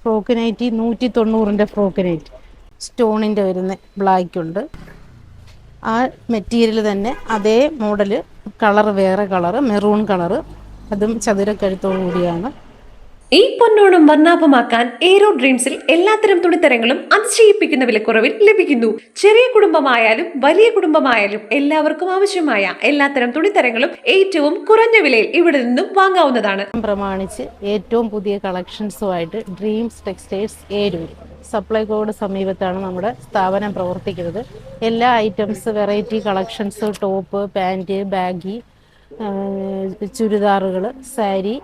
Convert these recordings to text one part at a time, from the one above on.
Frock nightie 190 frock nightie സ്റ്റോണിൻ്റെ വരുന്ന black ഉണ്ട്. ആ മെറ്റീരിയൽ തന്നെ അതേ മോഡല്, കളർ വേറെ കളറ്, മെറൂൺ കളറ്, അതും ചതുരക്കഴുത്തോടു കൂടിയാണ്. ഈ പൊന്നോണം വർണ്ണാഭമാക്കാൻ ഏരോ ഡ്രീംസിൽ എല്ലാത്തരം തുണിത്തരങ്ങളും അതിശയിപ്പിക്കുന്ന വിലക്കുറവിൽ ലഭിക്കുന്നു. ചെറിയ കുടുംബമായാലും വലിയ കുടുംബമായാലും എല്ലാവർക്കും ആവശ്യമായ എല്ലാത്തരം തുണിത്തരങ്ങളും ഏറ്റവും കുറഞ്ഞ വിലയിൽ ഇവിടെ നിന്നും വാങ്ങാവുന്നതാണ്. പ്രമാണിച്ച് ഏറ്റവും പുതിയ കളക്ഷൻസുമായിട്ട് ഡ്രീംസ് ടെക്സ്റ്റൈൽസ് ഏരൂർ സപ്ലൈകോഡ് സമീപത്താണ് നമ്മുടെ സ്ഥാപനം പ്രവർത്തിക്കുന്നത്. എല്ലാ items, variety collections, top, pant, baggy, ചുരിദാറുകൾ, സാരി,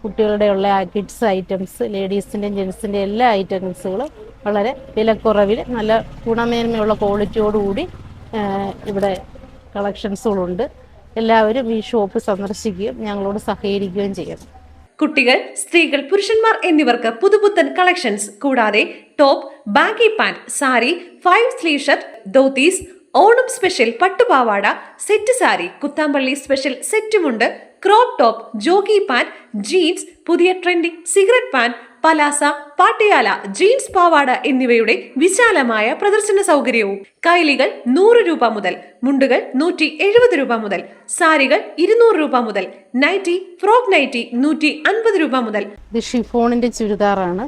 കുട്ടികളുടെയുള്ള കിഡ്സ് ഐറ്റംസ്, ലേഡീസിൻ്റെയും ജെൻസിൻ്റെ എല്ലാ ഐറ്റംസുകളും വളരെ വിലക്കുറവിൽ നല്ല ഗുണമേന്മയുള്ള ക്വാളിറ്റിയോടുകൂടി ഇവിടെ കളക്ഷൻസുകളുണ്ട്. എല്ലാവരും ഈ ഷോപ്പ് സന്ദർശിക്കുകയും ഞങ്ങളോട് സഹകരിക്കുകയും ചെയ്യും. കുട്ടികൾ, സ്ത്രീകൾ, പുരുഷന്മാർ എന്നിവർക്ക് പുതുപുത്തൻ കളക്ഷൻസ് കൂടാതെ top, baggy pant, sari, 5 sleeve shirt, dhotis, Onam special പട്ടുപാവാട, സെറ്റ് സാരി, കുത്താമ്പള്ളി സ്പെഷ്യൽ സെറ്റുമുണ്ട്, crop top, jogger pant, jeans, പുതിയ trending cigarette pant, palazzo, Patiala, jeans പാവാട എന്നിവയുടെ വിശാലമായ പ്രദർശന സൗകര്യവും. കൈലികൾ 100 രൂപ മുതൽ, മുണ്ടുകൾ 170 രൂപ മുതൽ, സാരികൾ 200 രൂപ മുതൽ, നൈറ്റി, ഫ്രോക്ക് നൈറ്റി 150 രൂപ മുതൽ. ഇത് ഷിഫോണിൻ്റെ ചുരിദാറാണ്.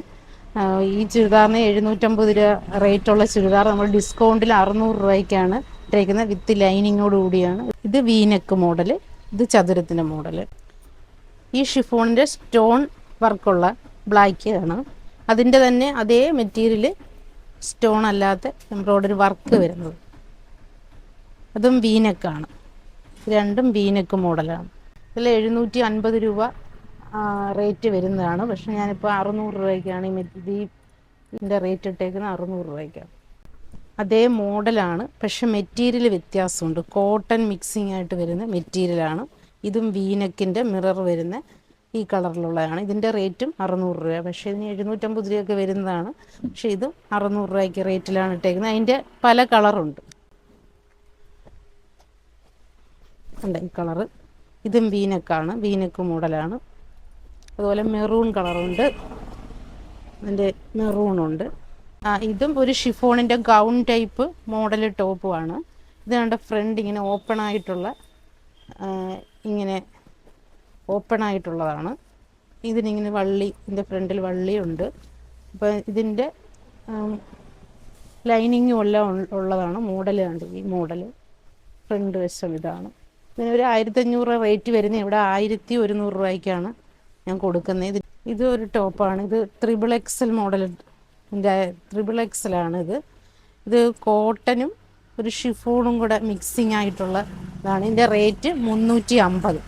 ഈ ചുരിദാറിന് 750 രൂപ റേറ്റുള്ള ചുരിദാർ നമ്മൾ ഡിസ്കൗണ്ടിൽ 600 രൂപയ്ക്കാണ് ഇട്ടേക്കുന്നത്, വിത്ത് ലൈനിങ്ങോട് കൂടിയാണ്. ഇത് വീനെക്ക് മോഡൽ, ഇത് ചതുരത്തിൻ്റെ മോഡൽ. ഈ ഷിഫോണിൻ്റെ സ്റ്റോൺ വർക്കുള്ള ബ്ലാക്ക് ആണ്. അതിൻ്റെ തന്നെ അതേ മെറ്റീരിയൽ സ്റ്റോൺ അല്ലാത്ത എംബ്രോയ്ഡറി വർക്ക് വരുന്നത്, അതും വീനെക്കാണ്. രണ്ടും വീനെക്ക് മോഡലാണ്. ഇതിൽ 750 രൂപ റേറ്റ് വരുന്നതാണ്. പക്ഷെ ഞാനിപ്പോൾ 600 രൂപയ്ക്കാണ് ഇതിൻ്റെ റേറ്റ് ഇട്ടേക്കുന്നത്, 600 രൂപയ്ക്കാണ്. അതേ മോഡലാണ്, പക്ഷെ മെറ്റീരിയൽ വ്യത്യാസമുണ്ട്. കോട്ടൺ മിക്സിംഗ് ആയിട്ട് വരുന്ന മെറ്റീരിയലാണ്. ഇതും വീനെക്കിൻ്റെ മിറർ വരുന്ന ഈ കളറിലുള്ളതാണ്. ഇതിൻ്റെ റേറ്റും 600 രൂപ. പക്ഷേ ഇതിന് 750 രൂപയൊക്കെ വരുന്നതാണ്. പക്ഷേ ഇതും 600 രൂപയ്ക്ക് റേറ്റിലാണ് ഇട്ടേക്കുന്നത്. അതിൻ്റെ പല കളറുണ്ട്. ഉണ്ട് ഈ കളറ്. ഇതും വീനെക്കാണ്, വീനെക്ക് മോഡലാണ്. അതുപോലെ മെറൂൺ കളറുണ്ട്, അതിൻ്റെ മെറൂണുണ്ട്. ഇതും ഒരു ഷിഫോണിൻ്റെ ഗൗൺ ടൈപ്പ് മോഡൽ ടോപ്പുമാണ്. ഇത് കണ്ട ഫ്രണ്ട് ഇങ്ങനെ ഓപ്പൺ ആയിട്ടുള്ളതാണ്. ഇതിനിങ്ങനെ വള്ളി, ഇതിൻ്റെ ഫ്രണ്ടിൽ വള്ളിയുണ്ട്. അപ്പോൾ ഇതിൻ്റെ ലൈനിങ്ങും എല്ലാം ഉള്ളതാണ്. മോഡൽ കണ്ട്, ഈ മോഡൽ ഫ്രണ്ട് വശം ഇതാണ്. ഇതിന് ഒരു 1500 റേറ്റ് വരുന്നത്. ഇവിടെ 1100 രൂപയ്ക്കാണ് ഞാൻ കൊടുക്കുന്നത്. ഇത് ഒരു ടോപ്പാണ്. ഇത് XXL മോഡൽ, XXL ആണ് ഇത്. ഇത് കോട്ടനും ഒരു ഷിഫോണും കൂടെ മിക്സിങ് ആയിട്ടുള്ള ഇതാണ്. ഇതിൻ്റെ റേറ്റ് 350.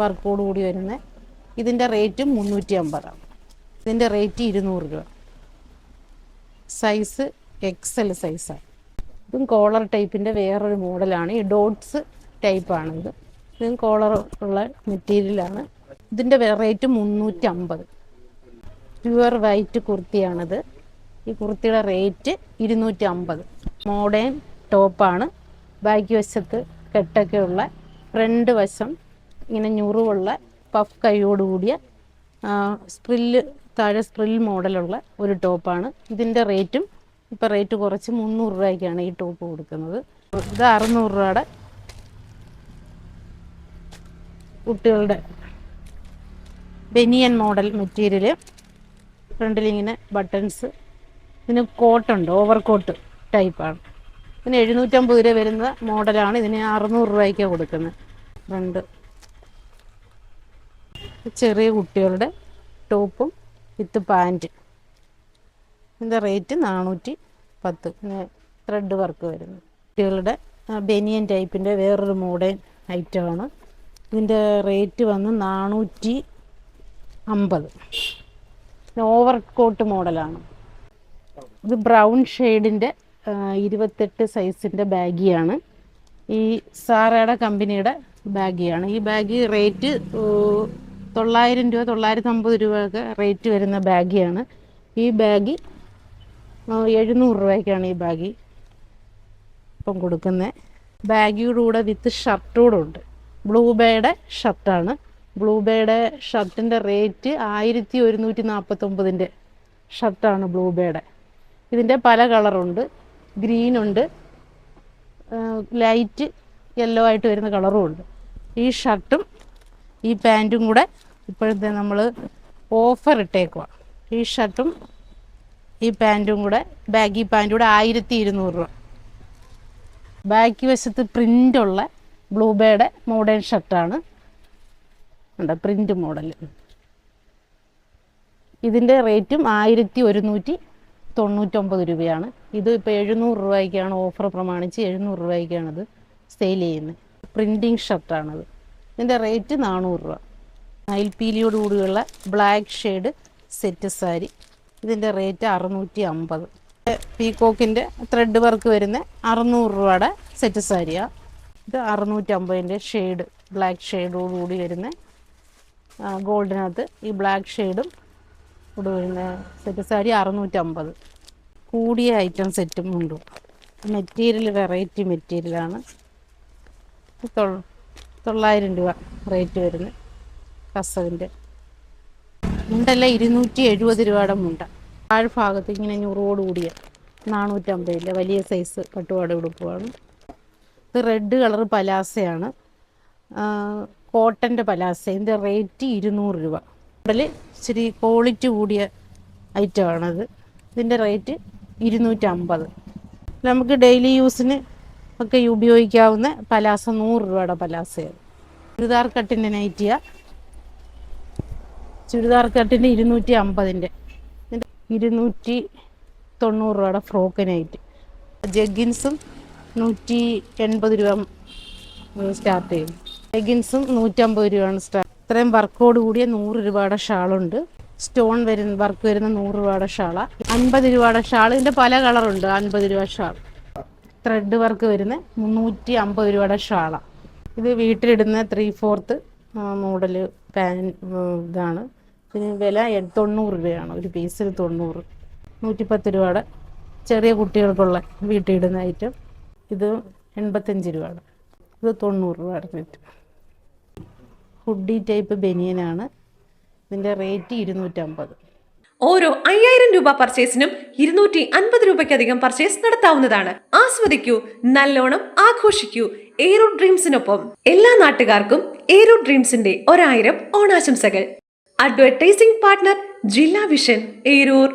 വർക്കോട് കൂടി വരുന്നത്. ഇതിൻ്റെ റേറ്റും 350 ഇതിൻ്റെ റേറ്റ് 200 രൂപ. സൈസ് XL സൈസാണ്. ഇതും കോളർ ടൈപ്പിൻ്റെ വേറൊരു മോഡലാണ്. ഈ ഡോട്ട്സ് ടൈപ്പാണിത്. ഇതും കോളർ ഉള്ള മെറ്റീരിയലാണ്. ഇതിൻ്റെ റേറ്റ് 350. പ്യുവർ വൈറ്റ് കുർത്തിയാണിത്. ഈ കുർത്തിയുടെ റേറ്റ് 250. മോഡേൺ ടോപ്പാണ്. ബാക്ക് വശത്ത് കെട്ടൊക്കെ ഉള്ള, ഫ്രണ്ട് വശം ഇങ്ങനെ ഞുറുവുള്ള പഫ് കൈയോടുകൂടിയ താഴെ സ്പ്രിൽ മോഡലുള്ള ഒരു ടോപ്പാണ്. ഇതിൻ്റെ റേറ്റും ഇപ്പോൾ റേറ്റ് കുറച്ച് 300 രൂപയ്ക്കാണ് ഈ ടോപ്പ് കൊടുക്കുന്നത്. ഇത് 600 രൂപയുടെ കുട്ടികളുടെ ബനിയൻ മോഡൽ മെറ്റീരിയൽ. ഫ്രണ്ടിലിങ്ങനെ ബട്ടൺസ്. ഇതിന് കോട്ടുണ്ട്, ഓവർ കോട്ട് ടൈപ്പാണ്. ഇതിന് 750 രൂപ വരുന്ന മോഡലാണ്. ഇതിന് 600 രൂപയ്ക്കാണ് കൊടുക്കുന്നത്. ഫ്രണ്ട് ചെറിയ കുട്ടികളുടെ ടോപ്പും വിത്ത് പാൻറ്റ്. ഇതിൻ്റെ റേറ്റ് 410. പിന്നെ ത്രെഡ് വർക്ക് വരുന്നു. കുട്ടികളുടെ ബനിയൻ ടൈപ്പിൻ്റെ വേറൊരു മോഡേൺ ഐറ്റമാണ്. ഇതിൻ്റെ റേറ്റ് വന്ന് 450. ഓവർ കോട്ട് മോഡലാണ്. ഇത് ബ്രൗൺ ഷെയ്ഡിൻ്റെ 28 സൈസിൻ്റെ ബാഗിയാണ്. ഈ സാറയുടെ കമ്പനിയുടെ ബാഗിയാണ്. ഈ ബാഗ് റേറ്റ് 900 രൂപ, 950 രൂപയൊക്കെ റേറ്റ് വരുന്ന ബാഗിയാണ്. ഈ ബാഗ് 700 രൂപയ്ക്കാണ് ഈ ബാഗ് ഇപ്പം കൊടുക്കുന്നത്. ബാഗിയുടെ കൂടെ വിത്ത് ഷർട്ടൂടെ ഉണ്ട്. ബ്ലൂ ബേയുടെ ഷർട്ടാണ്. ബ്ലൂബേയുടെ ഷർട്ടിൻ്റെ റേറ്റ് 1149 ഷർട്ടാണ് ബ്ലൂബേയുടെ. ഇതിൻ്റെ പല കളറുണ്ട്, ഗ്രീനുണ്ട്, ലൈറ്റ് യെല്ലോ ആയിട്ട് വരുന്ന കളറും ഉണ്ട്. ഈ ഷർട്ടും ഈ പാൻറ്റും കൂടെ ഇപ്പോഴത്തെ നമ്മൾ ഓഫർ ഇട്ടേക്കുക. ഈ ഷർട്ടും ഈ പാൻറ്റും കൂടെ, ബാഗി പാൻറ്റും കൂടെ 1200 രൂപ. ബാക്കി വശത്ത് പ്രിൻ്റുള്ള ബ്ലൂബേയുടെ മോഡേൺ ഷർട്ടാണ്, ഉണ്ട് പ്രിൻ്റ് മോഡൽ. ഇതിൻ്റെ റേറ്റും 1199 രൂപയാണ്. ഇത് ഇപ്പോൾ 700 രൂപയ്ക്കാണ്, ഓഫർ പ്രമാണിച്ച് 700 രൂപയ്ക്കാണിത് സെയിൽ ചെയ്യുന്നത്. പ്രിൻറ്റിങ് ഷർട്ടാണത്. ഇതിൻ്റെ റേറ്റ് 400 രൂപ. നൈൽപീലിയോട് കൂടിയുള്ള ബ്ലാക്ക് ഷെയ്ഡ് സെറ്റ് സാരി, ഇതിൻ്റെ റേറ്റ് 650. പീകോക്കിൻ്റെ ത്രെഡ് വർക്ക് വരുന്ന 600 രൂപയുടെ സെറ്റ് സാരിയാണ്. ഇത് 650 ഷെയ്ഡ്, ബ്ലാക്ക് ഷെയ്ഡോട് കൂടി വരുന്ന, ഗോൾഡിനകത്ത് ഈ ബ്ലാക്ക് ഷെയ്ഡും കൂടി വരുന്ന സെറ്റ് സാരി 650. കൂടിയ ഐറ്റം സെറ്റും ഉണ്ട്. മെറ്റീരിയൽ വെറൈറ്റി മെറ്റീരിയലാണ്. 900 രൂപ റേറ്റ് വരുന്നത്. കസവിൻ്റെ മുണ്ടല്ല 270 രൂപയുടെ മുണ്ട. താഴ്ഭാഗത്ത് ഇങ്ങനെ ഞുറോട് കൂടിയ 450 വലിയ സൈസ് പട്ടുപാട് ഉടുപ്പാണ്. ഇത് റെഡ് കളർ പലാസയാണ്, കോട്ടൻ്റെ പലാസ. ഇതിൻ്റെ റേറ്റ് 200 രൂപ. മോഡൽ ഇച്ചിരി ക്വാളിറ്റി കൂടിയ ഐറ്റമാണത്. ഇതിൻ്റെ റേറ്റ് 250. നമുക്ക് ഡെയിലി യൂസിന് ഒക്കെ ഉപയോഗിക്കാവുന്ന പലാസ 100 രൂപയുടെ പലാസയാണ്. ചുരിദാർ കട്ടിൻ്റെ നൈറ്റിയ, ചുരിദാർ കട്ടിൻ്റെ 250, 290 രൂപയുടെ ഫ്രോക്ക് നൈറ്റ്. ജഗ്ഗിൻസും 180 രൂപ സ്റ്റാർട്ട് ചെയ്യും. ജഗ്ഗിൻസും 150 രൂപയാണ് സ്റ്റാർട്ട്. ഇത്രയും വർക്കോട് കൂടിയ 100 രൂപയുടെ ഷാളുണ്ട്. സ്റ്റോൺ വരുന്ന വർക്ക് വരുന്ന 100 രൂപയുടെ ഷാള. 50 രൂപയുടെ ഷാൾ, ഇതിൻ്റെ പല കളറുണ്ട്. 50 രൂപ ഷാൾ. ത്രെഡ് വർക്ക് വരുന്ന 350 രൂപയുടെ ഷാള. ഇത് വീട്ടിലിടുന്ന 3/4 മോഡൽ ഇതാണ്. ഇതിന് വില 90 രൂപയാണ്. ഒരു പീസിന് 90. 110 രൂപയുടെ ചെറിയ കുട്ടികൾക്കുള്ള വീട്ടിലിടുന്ന ഐറ്റം. ഇത് 85 രൂപയുടെ. ഇത് 90 രൂപയുടെ റേറ്റ്. Hoodie type ബനിയനാണ്. ഇതിൻ്റെ റേറ്റ് 250. ഓരോ 5000 രൂപ പർച്ചേസിനും 250 രൂപയ്ക്കധികം പർച്ചേസ് നടത്താവുന്നതാണ്. ആസ്വദിക്കൂ, നല്ലോണം ആഘോഷിക്കൂ ഏരോ ഡ്രീംസിനൊപ്പം. എല്ലാ നാട്ടുകാർക്കും ഏരോ ഡ്രീംസിന്റെ 1000 ഓണാശംസകൾ. അഡ്വർടൈസിംഗ് പാർട്ണർ ജില്ലാ വിഷൻ, ഏരൂർ.